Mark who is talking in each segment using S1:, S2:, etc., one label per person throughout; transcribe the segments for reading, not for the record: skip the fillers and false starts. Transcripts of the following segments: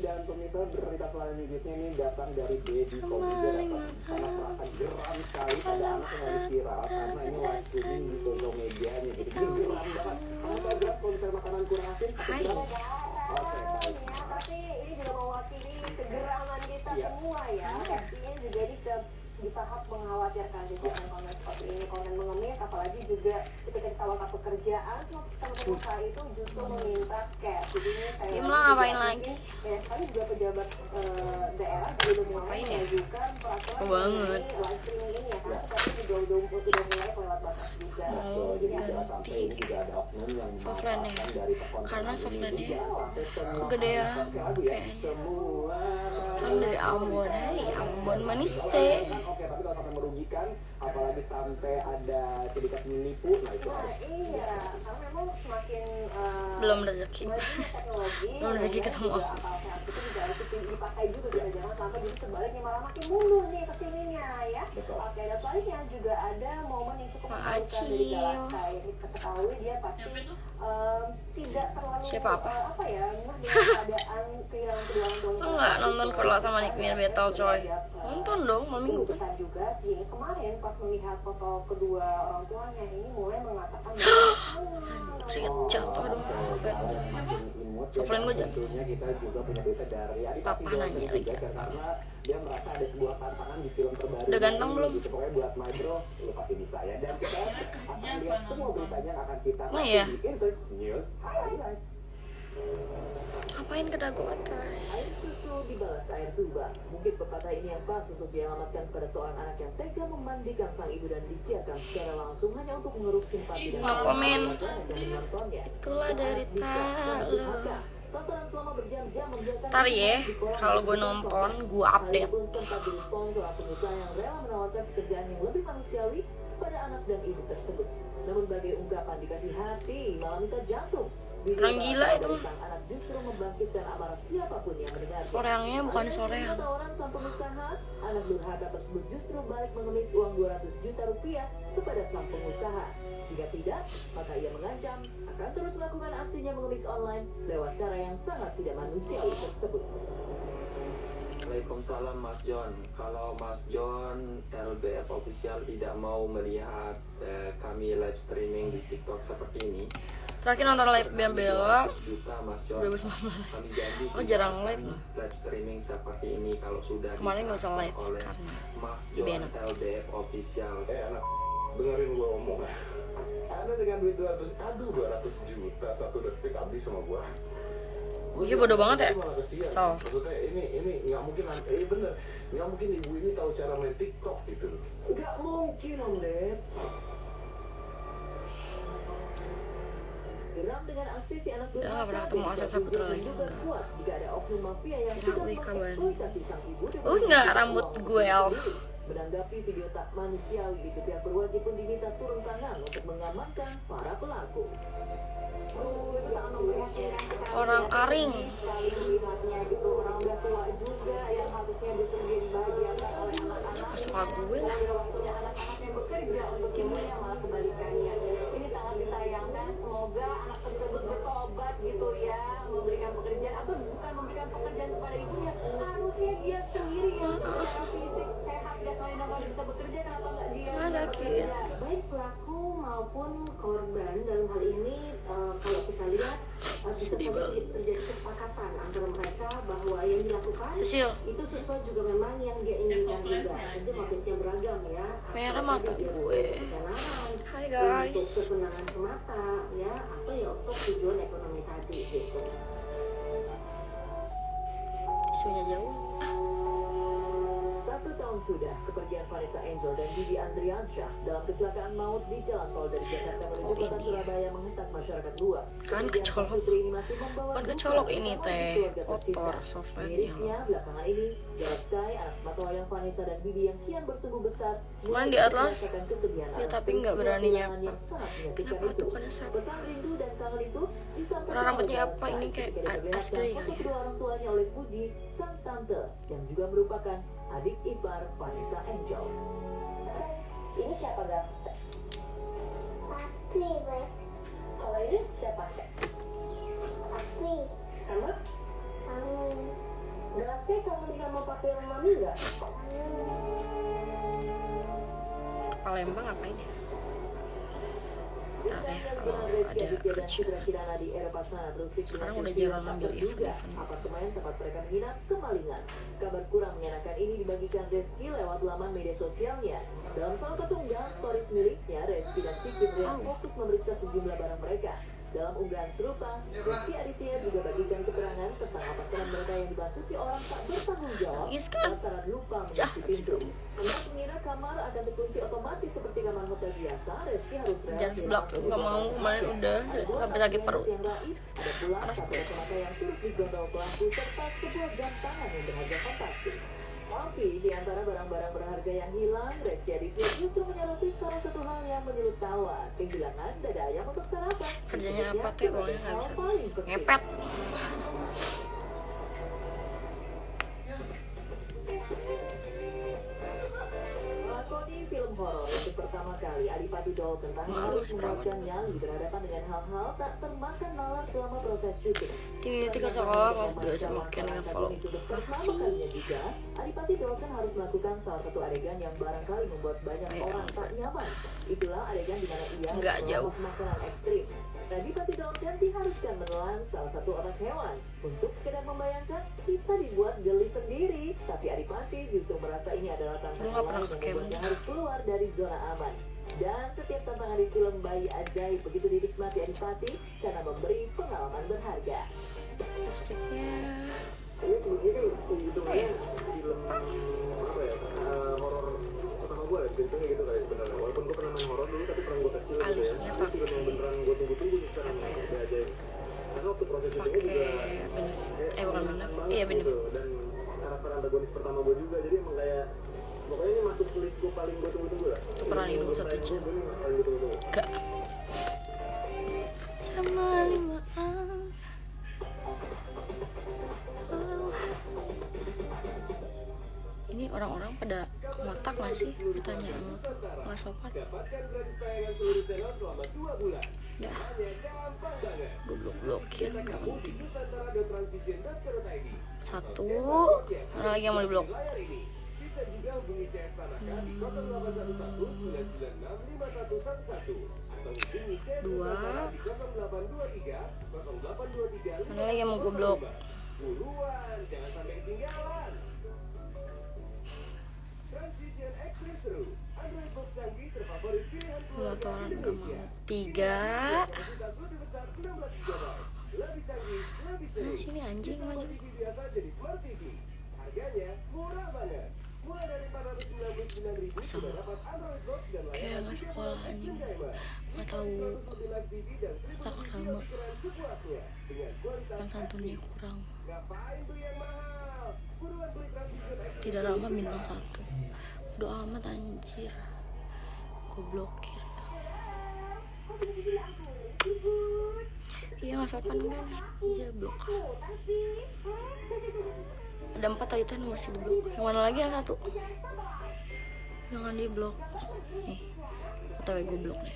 S1: Dan pemirsa, berita selanjutnya ini datang dari Deddy Kobuzer. Sangat merasa geram sekali pada anak yang lagi viral karena ini live streaming di sosial media nih. Jadi geram banget. Kamu tahu gak kalau misalnya makanan kurang asin?
S2: Hai.
S1: Oke, baik.
S3: Tapi ini juga mewakili kegeraman kita semua ya. Pastinya juga ini di tahap mengkhawatirkan juga konten seperti ini, konten mengemis, apalagi juga ketika ditawarkan pekerjaan sama pengusaha itu justru meminta cash. Jadi ini saya
S2: Gimana ngapain lagi?
S3: ya sekali juga pejabat daerah juga udah mulai mengajukan peraturan
S2: banget.
S3: ini live streaming ini ya, karena tapi juga udah mulai kelewat batas juga.
S1: Jadi jangan sampai ini juga ada oknum yang
S2: Softline-nya.
S1: memanfaatkan dari
S2: Karena
S1: konten
S2: softline-nya
S1: ini. Jangan sampai semua
S2: kegedean
S1: anak sekali ya.
S2: kayaknya.
S1: Semua
S2: Soalnya dari Ambon, hai Ambon manis sih.
S1: Oke, tapi kalau sampai merugikan, apalagi sampai ada sedikit menipu, nah itu
S3: Nah,
S1: harus
S3: iya, karena memang semakin
S2: Belum rezeki.
S3: majunya teknologi,
S2: Belum rezeki ketemu
S3: juga
S2: aku.
S3: akal sehat itu juga harus dipakai juga gitu, jangan sampai jadi sebaliknya malah makin mundur nih kesininya ya.
S1: Betul.
S3: Oke, dan selanjutnya juga ada momen yang cukup
S2: Pak
S3: mengharukan dari
S2: Acil.
S3: Galasta yang kita ketahui dia pasti tidak terlalu
S2: Siapa apa?
S3: apa ya, dengan keadaan kehilangan kedua orang tuanya.
S2: Enggak nonton kalau sama Nick Mir Battle coy. Nonton dong malam minggu kan.
S3: Besar juga sih kemarin pas melihat foto kedua orang tuanya ini mulai mengatakan bahwa
S2: Teringat jatuh dong softline. Softline gue jatuh.
S1: Tentunya kita juga punya berita dari Adit
S2: Papa
S1: Apitio
S2: nanya
S1: juga,
S2: lagi.
S1: karena dia merasa ada sebuah tantangan di film terbaru.
S2: Udah ganteng belum?
S1: Gitu. Pokoknya buat My Bro, lu pasti bisa ya. Dan kita akan lihat semua beritanya yang akan kita
S2: Oh iya.
S1: di Insert News Highlight.
S2: Ngapain ke dagu atas?
S4: Air susu dibalas air tuba. Mungkin pepatah ini yang pas untuk dialamatkan pada seorang anak yang tega memandikan sang ibu dan disiarkan secara langsung hanya untuk mengeruk simpati dan
S2: No komen.
S4: dan menontonnya.
S2: Itulah derita lo.
S4: Tontonan selama berjam-jam membiarkan
S2: Ntar ya, kalau gue nonton, gue update.
S4: Hal itu pun sempat direspon seorang pengusaha yang rela menawarkan pekerjaan yang lebih manusiawi pada anak dan ibu tersebut. Namun bagai ungkapan dikasih hati, malah minta jantung. Video
S2: Orang gila
S4: bahasa
S2: itu.
S4: dari sang anak justru membangkitkan amarah siapapun yang mendengar.
S2: Soreangnya bukan soreang.
S4: Kata orang sang pengusaha, anak durhaka tersebut justru balik mengemis uang 200 juta rupiah kepada sang pengusaha. Jika tidak, maka ia mengancam akan terus melakukan aksinya mengemis online lewat cara yang sangat tidak manusiawi tersebut.
S5: Waalaikumsalam Mas John. Kalau Mas John LBF official tidak mau melihat kami live streaming di TikTok seperti ini,
S2: Terakhir nonton live Bella
S5: 200 juta Mas John.
S2: 2019.
S5: Kami janji
S2: Aku
S5: tidak
S2: jarang
S5: akan
S2: live loh.
S5: live streaming seperti ini kalau sudah
S2: Kemarin nggak usah live
S5: oleh
S2: karena
S5: Mas
S2: di
S5: John
S2: banned.
S5: LBF official.
S1: Anak, dengerin gua ngomong. Anda dengan duit 200 juta satu detik habis sama gua.
S2: Iya bodoh banget ya. Kesel.
S1: Maksudnya ini nggak mungkin, bener, nggak mungkin ibu ini tahu cara main TikTok gitu.
S4: Nggak mungkin Om Ded. Geram dengan aksi si anak
S2: Udah nggak
S4: durhaka
S2: pernah ketemu
S4: dan
S2: Asep
S4: juga
S2: Saputra lagi,
S4: menduga
S2: enggak.
S4: kuat jika ada oknum mafia yang
S2: Kira
S4: sudah
S2: wih, kaban.
S4: mengeksploitasi sang ibu dengan
S2: Bagus nggak
S4: menjual
S2: rambut
S4: uang
S2: gue, Al?
S4: sendiri. Menanggapi video tak manusiawi itu, pihak berwajib pun diminta turun tangan untuk mengamankan para pelaku.
S3: itu sangat memprihatinkan sekali
S2: Orang
S3: ya.
S2: Aring.
S3: Sekali melihatnya gitu, orang udah tua juga yang harusnya bekerja dibahagiakan oleh anak-anak.
S2: Suka gue lah.
S3: Udah waktunya anak-anaknya bekerja untuk ibunya, malah kebalikannya. Ini sangat disayangkan. Semoga anak tersebut bertobat gitu ya, memberikan pekerjaan atau bukan memberikan pekerjaan kepada ibunya. Harusnya dia sendiri yang secara fisik sehat dan lain-lain bisa bekerja, kenapa nggak dia?
S2: Ah, sakit.
S3: Baik pelaku maupun korban dalam hal ini kalau kita lihat
S2: Sedih banget.
S3: terjadi kesepakatan antara mereka bahwa yang dilakukan
S2: Cecil,
S3: itu sesuai juga memang yang dia inginkan juga. Itu motifnya beragam ya.
S2: merah mata gue.
S3: Ketenaran,
S2: Hai
S3: untuk
S2: guys.
S3: kesenangan semata ya, atau ya untuk tujuan ekonomi tadi gitu.
S2: Isunya jauh.
S4: 1 tahun sudah kepergian Vanessa Angel dan Bibi Andriansyah dalam kecelakaan maut di jalan tol dari Jakarta menuju
S2: Oh,
S4: kota
S2: ini.
S4: Surabaya menghentak masyarakat luas.
S2: Kan
S4: Kepergian
S2: kecolok.
S4: Pak Putri ini masih membawa
S2: Kan
S4: duka
S2: kecolok ini
S4: bersama
S2: teh.
S4: keluarga
S2: Kotor
S4: tercinta.
S2: softline-nya.
S4: Mirisnya belakangan ini, Gareth Sky, anak semata Vanessa dan Bibi yang kian bertumbuh besar,
S2: Cuman di Atlas,
S4: merasakan kesedihan
S2: ya
S4: atas
S2: tapi nggak
S4: peristiwa
S2: berani
S4: kehilangan
S2: nyapa.
S4: yang sangat menyakitkan
S2: Kenapa
S4: itu.
S2: tuh kan nyapa?
S4: Pesan rindu dan kangen itu disampaikan
S2: Orang rambutnya
S4: oleh
S2: apa?
S4: Gareth
S2: Ini
S4: Sky
S2: kayak
S4: ketika diperlihatkan
S2: askri
S4: foto
S2: kali ya?
S4: kedua orang tuanya oleh Puji, sang tante, yang juga merupakan adik ipar Vanessa Angel.
S3: Ini siapa gak?
S6: Pasti, Beb.
S3: Kalau ini siapa?
S6: Pasti.
S3: Sama?
S6: Kamu.
S3: Raske kamu sama pakai mami nggak?
S2: Palembang ngapain ya? Ntar deh kalau ada kerja. Sekarang udah jarang ambil event-event.
S4: Apartemen tempat mereka menginap kemalingan. Kabar kurang menyenangkan ini dibagikan Reski lewat laman media sosialnya. Dalam salah satu unggahan stories miliknya, Reski dan Siki yang fokus memeriksa sejumlah barang mereka. Dalam unggahan serupa, Rizky Aditya juga bagikan keterangan tentang apartemen mereka yang dimasuki orang tak bertanggung jawab lantaran lupa mengunci pintu. Untuk mengira kamar akan dikunci otomatis seperti kamar hotel biasa, Rizky harus
S2: Jangan seblak, nggak mau, kemarin udah sampai sakit perut.
S4: Ada pula satu kacamata yang turut digondol pelaku serta sebuah jam tangan yang berharga fantastis. Tapi di antara barang-barang berharga yang hilang, Rizky Aditya justru menyoroti salah satu hal yang menyulut tawa, kehilangan dada ayam untuk sarapan.
S2: Kerjanya apa tuh? Uangnya nggak bisa habis. Ngepet.
S4: Lakoni film horor untuk pertama kali Adipati Dolken harus memuaskan nyali berhadapan dengan hal-hal tak termakan nalar selama proses syuting.
S2: Tim ke sekolah kalau sudah semakin nge-follow. Masa sih?
S4: Juga, Adipati Dolken harus melakukan salah satu adegan yang barangkali membuat banyak orang tak nyaman. Itulah adegan di mana ia
S2: Nggak jauh.
S4: makanan ekstrim. Adipati Dolken diharuskan menelan salah satu otak hewan. Untuk sekedar membayangkan, kita dibuat geli sendiri. Tapi Adipati justru merasa ini adalah tantangan
S2: Lu nggak pernah
S4: yang
S2: ke
S4: membuatnya
S2: camp?
S4: harus keluar dari zona aman. Dan setiap tantangan di film Bayi Ajaib begitu dinikmati Adipati karena memberi pengalaman berharga.
S2: Plastiknya.
S1: Ini hitungannya film apa ya, horor pertama gue ya, ceritanya gitu kayak sebenarnya. Walaupun gue pernah main horor dulu, tapi pernah gue kecil gitu ya.
S2: Alisnya
S1: Ini film yang beneran gue tunggu-tunggu sekarang udah aja. Karena waktu proses syutingnya juga
S2: Pakai bukan benar.
S1: banget
S2: Iya benar.
S1: gitu. Dan karakter antagonis pertama gue juga, jadi emang kayak pokoknya ini masuk list gue paling gue tunggu-tunggu lah.
S2: Tukeran itu 1 jam.
S1: Ini paling gue tunggu-tunggu.
S2: Enggak. Sama 5 Ini orang-orang pada ngotak gak sih? Pertanyaan lu tuh gak sopan. Udah, gue blok-blokin, gak penting. 1, mana lagi yang mau diblok? 2, mana lagi yang mau gue blok? Motoran gak mau. 3. Nah sini anjing maju. Kosong. Kayak gak sekolah anjing. Gak tau tata krama. Kan santunnya kurang. Tidak ramah bintang 1. Udah amat anjir. Gue blokir. Iya gak sopan kan? Iya blok. Ada 4 tadi tuh masih di blok. Yang mana lagi yang 1? Jangan di blok. Nih, otw gue blok nih.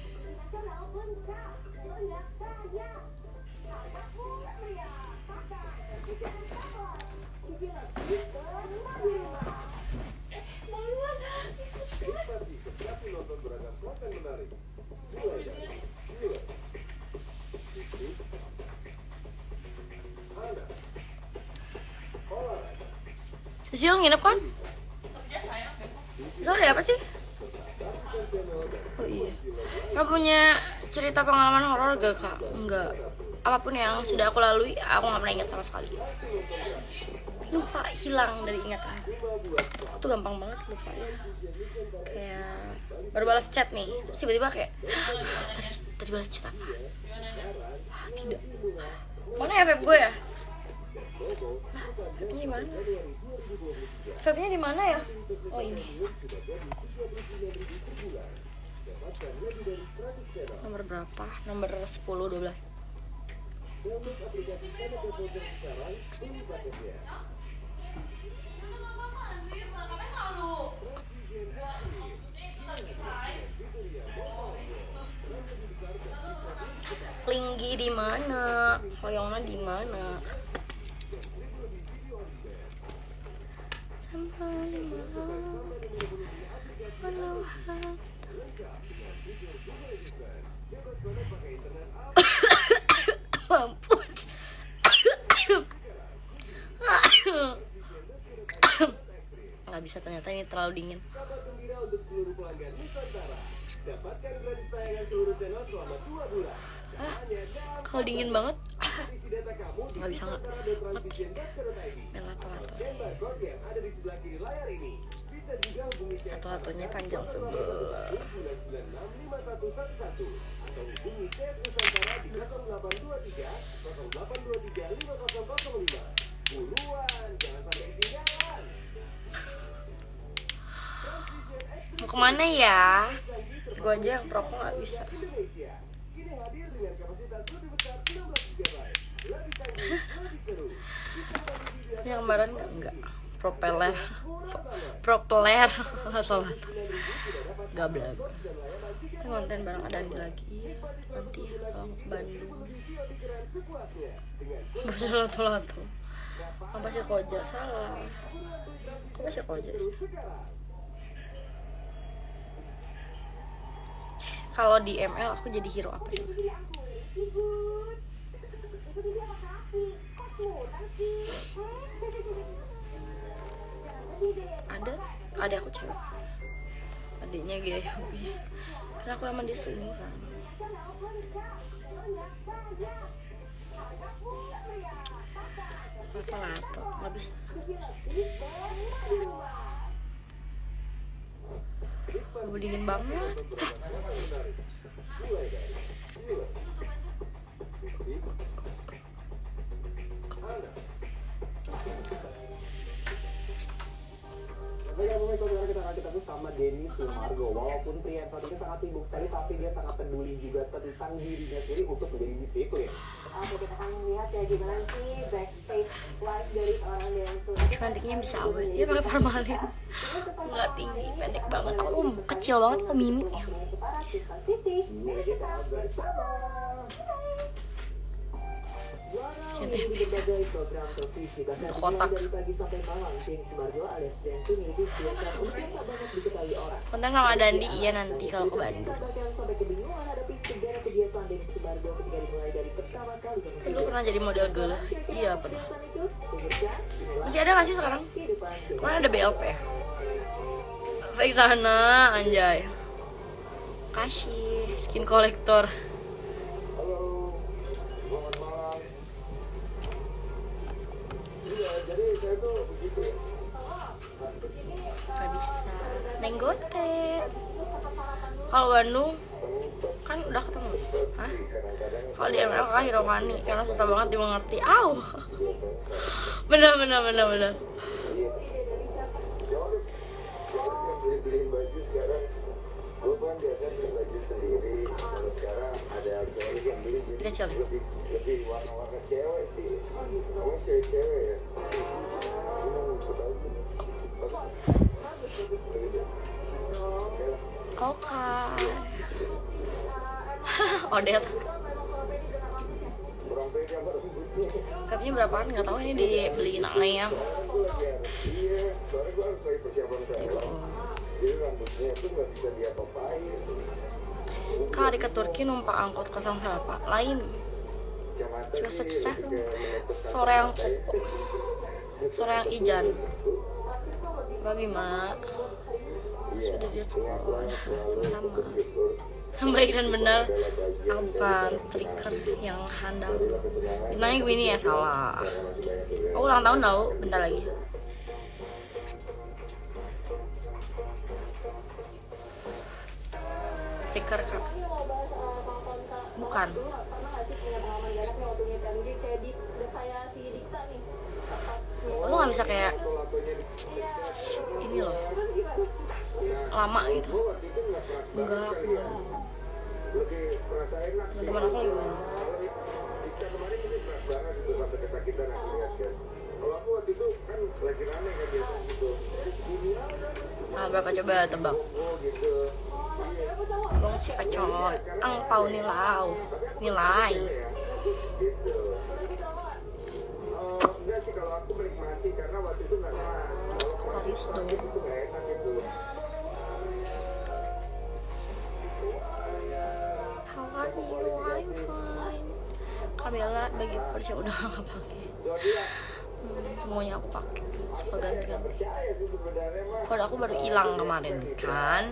S2: Sisil nginep kan? Soalnya apa sih? Oh iya. Nggak punya cerita pengalaman horor gak kak? Enggak. Apapun yang sudah aku lalui, aku nggak pernah ingat sama sekali. Lupa, hilang dari ingatanku. Aku tuh gampang banget lupa ya. Kayak baru balas chat nih, terus tiba-tiba kayak tadi balas chat apa? Tidak. Mana ya vape gue ya? Nah, vape-nya di mana? Vape-nya di mana ya? Oh ini. Nomor berapa? Nomor 10, 12. Linggi di mana? Hoyongnya di mana? Mampus. Nggak bisa, ternyata ini terlalu dingin.
S1: Kabar gembira untuk seluruh pelanggan Nusantara. Dapatkan gratis tayangan seluruh channel selama 2 bulan.
S2: Kalau dingin banget,
S1: Isi data kamu di
S2: nggak bisa nggak.
S1: nusantara.transvision.co.id.
S2: Main lato-lato.
S1: Dan barcode yang ada di sebelah kiri layar ini. Bisa juga hubungi chat
S2: Lato-latonya panjang sebel.
S1: 9965111 atau hubungi chat Nusantara di 0823 0823 5005. Buruan, jangan sampai ketinggalan.
S2: Mau kemana ya? Gue aja yang perokok nggak bisa.
S1: Indonesia kini hadir dengan kapasitas lebih besar 16 GB. Lebih canggih, lebih seru.
S2: Yang kemarin enggak. Propeller. Salah. Gablak. Kita konten bareng Adandi lagi nanti ya kalau ke Bandung. Bisa lato-lato. Apa sih Koja? Salah. Kok Pasir Koja sih? Kalau di ML aku jadi hero apa sih? Ada aku cewek. Adiknya Gayobi. Karena aku sama dia seumuran. Lato-lato, nggak bisa. Udah dingin banget.
S1: Baiklah pemirsa, sekarang kita akan ketemu sama Denny Sumargo. Walaupun pria saat ini sangat sibuk sekali, tapi dia sangat peduli juga tentang dirinya sendiri untuk menjadi disiplin.
S3: Oke, kita akan lihat ya gimana sih backstage live dari seorang dancer.
S2: Cantiknya bisa awet. Dia pakai formalin. Nggak tinggi, pendek banget. Aku kecil banget, aku mini ya. Skin
S4: Mengikuti berbagai program televisi bahkan
S2: kotak.
S4: dari pagi sampai malam, Denny Sumargo alias Densu memiliki skill yang mungkin tak banyak diketahui orang.
S2: Konten sama Dandi iya nanti kalau ke Bandung.
S4: Kita bahkan sampai kebingungan hadapi sederet kebiasaan Denny Sumargo ketika dimulai dari pertama kali
S2: Lu pernah jadi model gele? Iya pernah.
S4: kebiasaan itu. Pemirsa, inilah
S2: Masih ada nggak sih sekarang?
S4: kehidupan
S2: Mana ada BLP ya? Baik sana, anjay. Kasih skin kolektor.
S1: Halo, selamat malam. Iya, jadi saya tuh begitu ya.
S2: Gak bisa. Nenggote. Kalau Bandung kan udah ketemu. Hah? Kalau di ML kah Hirohani karena susah banget dimengerti. Au. Benar.
S1: Beli baju sekarang, gue kan biasa beli baju sendiri. Kalau sekarang ada cewek yang beli jadi
S2: Kecil nih.
S1: lebih warna-warna cewek sih. Gue cewek-cewek ya.
S2: Oke. Odet.
S1: Kurang pede apa rambutnya.
S2: Capnya berapaan? Nggak tahu ini dibeliin ayam.
S1: Iya, soalnya gue harus lagi persiapan film. Jadi rambutnya itu nggak bisa diapa-apain.
S2: Kak adik ke Turki numpak angkot 08 lain. Cuma secah sore yang kuku, sore yang ijan. Babi mak sudah dia sekolah sama baik dan benar. Aku bukan tricker yang handal. Bintangnya gue ini ya salah. Aku ulang tahun tau, bentar lagi. Tricker kak. Bukan. Lo gak bisa kayak ini loh, lama gitu. Enggak,
S1: Lebih merasa enak sih.
S2: teman-teman aku lagi ngomong.
S1: Kita kemarin ini keras banget itu sampai kesakitan aku lihat kan. Kalau aku waktu itu kan lagi rame kan biasa gitu.
S2: Nah, berapa coba tebak?
S1: Oh gitu.
S2: Dong si pecol, angpau nilai.
S1: Ya, gitu. Enggak sih kalau aku menikmati karena waktu itu nggak keras. Kalau
S2: serius dong.
S1: itu nggak enak itu.
S2: How are you? I'm fine. Kabela bagi Porsche udah gak pakai. Semuanya aku pakai. Suka ganti-ganti. Kode aku baru hilang kemarin kan,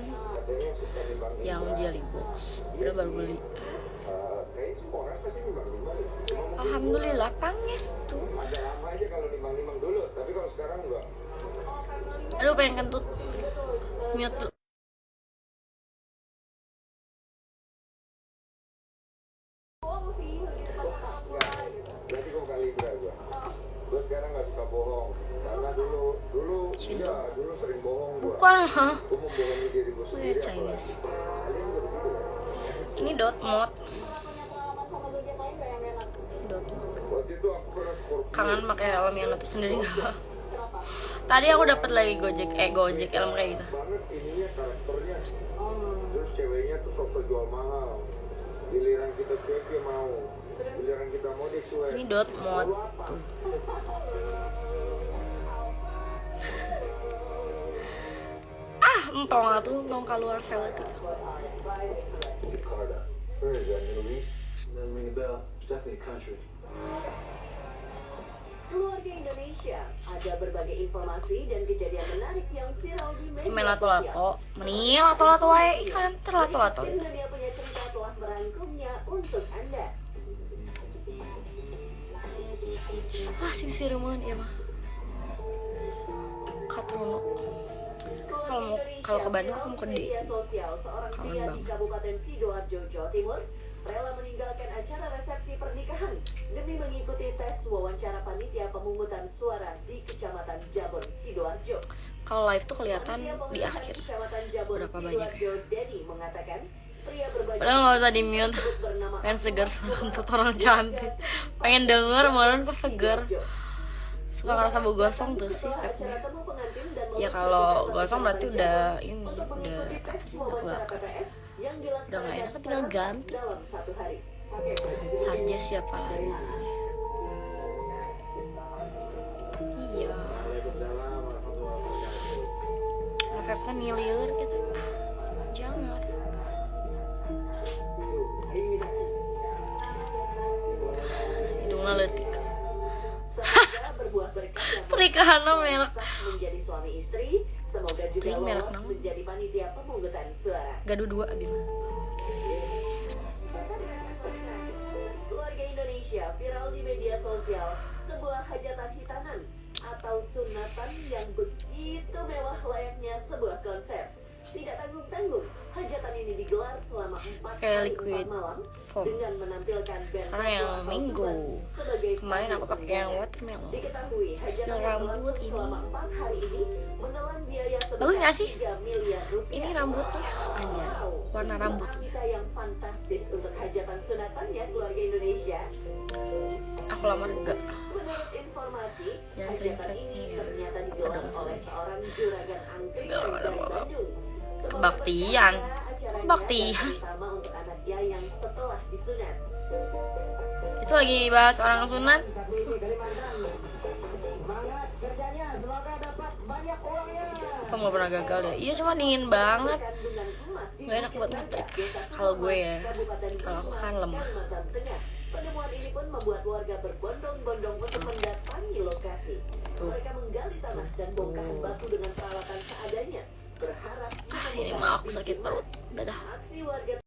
S2: yang jelly box. Udah baru beli.
S1: Kayaknya semua orang pasti nimbang-nimbang.
S2: Alhamdulillah panges tuh.
S1: Ada lama aja kalau nimbang-nimbang dulu, tapi kalau sekarang enggak.
S2: Aduh pengen kentut. Mute dulu.
S1: Berarti kok kali Libra gua sekarang nggak suka bohong karena dulu
S2: Cido.
S1: dulu sering bohong gua.
S2: Bukan lah.
S1: Gua membohongi diri gua sendiri.
S2: Weird Chinese.
S1: Kalian juga begitu ya?
S2: Ini dot mod. Dot mod.
S1: Waktu itu aku pernah Scorpio.
S2: Kangen pakai helm yang nutup sendiri nggak? Tadi aku dapat lagi Gojek helm kayak gitu.
S1: Banget ininya karakternya. Terus ceweknya tuh sosok jual mahal. Giliran kita cuek dia mau. Giliran kita mau dia cuek.
S2: Ini dot mod tuh. entong keluar seletik.
S1: Jakarta. Where is that, Middle East?
S5: Doesn't ring a bell. It's definitely a country.
S4: Keluarga Indonesia, ada berbagai informasi dan kejadian menarik yang viral di media
S2: Main lato-lato, meni lato-lato wae kan terlato-lato.
S4: Indonesia punya cerita telah merangkumnya untuk Anda.
S2: Ah sisir mun ieu mah. Katrono. Kalau ke Bandung aku mau ke D.
S4: Seorang
S2: Kangen
S4: pria di
S2: banget.
S4: Kabupaten Sidoarjo, Jawa Timur, rela meninggalkan acara resepsi pernikahan demi mengikuti tes wawancara panitia pemungutan suara di Kecamatan Jabon, Sidoarjo.
S2: Kalau live tuh kelihatan di akhir.
S4: Kecamatan Jabon,
S2: Berapa banyak?
S4: Sidoarjo, Dedi mengatakan pria berbaju
S2: Padahal nggak usah di mute.
S4: tersebut bernama
S2: Pengen segar suara kentut orang cantik. Pengen denger malah kok seger. Suka ngerasa bau gosong tuh sih vape-nya. Ya kalau gosong berarti udah ini udah apa sih udah bakar. Udah nggak enak kan tinggal ganti. Sarja siapa lagi? Iya. Vape-nya ngilir gitu. Jangan. Hidungnya letik. Setrikahan merek.
S4: Menjadi suami istri, semoga juga
S2: Ting, merek
S4: lolos
S2: naon?
S4: menjadi panitia pemungutan suara.
S2: Gaduh 2 Abimah.
S4: Keluarga Indonesia viral di media sosial sebuah hajatan hitanan atau sunatan yang begitu mewah layaknya sebuah konser. Tidak tanggung-tanggung, hajatan ini digelar selama 4
S2: Kayak
S4: hari
S2: liquid
S4: 4 malam
S2: foam.
S4: dengan menampilkan band
S2: Karena yang
S4: atau
S2: minggu.
S4: tuban sebagai
S2: Kemarin aku
S4: tamu
S2: pakai yang
S4: undangan.
S2: watermelon.
S4: Diketahui hajatan
S2: Spill
S4: yang
S2: rambut
S4: berlangsung
S2: ini.
S4: selama 4 hari ini menelan biaya sebesar
S2: Bagus nggak sih?
S4: 3 miliar rupiah.
S2: Ini rambutnya anjay. Warna rambutnya.
S4: Angka yang fantastis untuk hajatan sunatannya keluarga Indonesia.
S2: Aku lamar enggak.
S4: Menurut informasi,
S2: Jangan sering
S4: hajatan
S2: fake
S4: ini
S2: ya.
S4: ternyata
S2: Apa
S4: digelar
S2: dong,
S4: oleh
S2: sorry.
S4: seorang juragan angkring
S2: Enggak,
S4: dari
S2: enggak, enggak.
S4: Bandung.
S2: Kebaktian.
S4: Acaranya
S2: Kebaktian.
S4: terutama untuk anaknya yang setelah disunat.
S2: Itu lagi bahas orang sunat. Kamu gak pernah gagal ya? Iya cuma dingin banget.
S4: Kandungan emas di
S2: Gak enak buat ngetrik. Kalau gue ya, kalau aku kan lemah.
S4: Kalimantan Tengah. Penemuan ini pun membuat warga berbondong-bondong untuk mendatangi lokasi. Mereka menggali tanah dan bongkahan batu dengan peralatan seadanya. Berharap
S2: Ini mah aku sakit perut. Dadah.
S4: aksi warga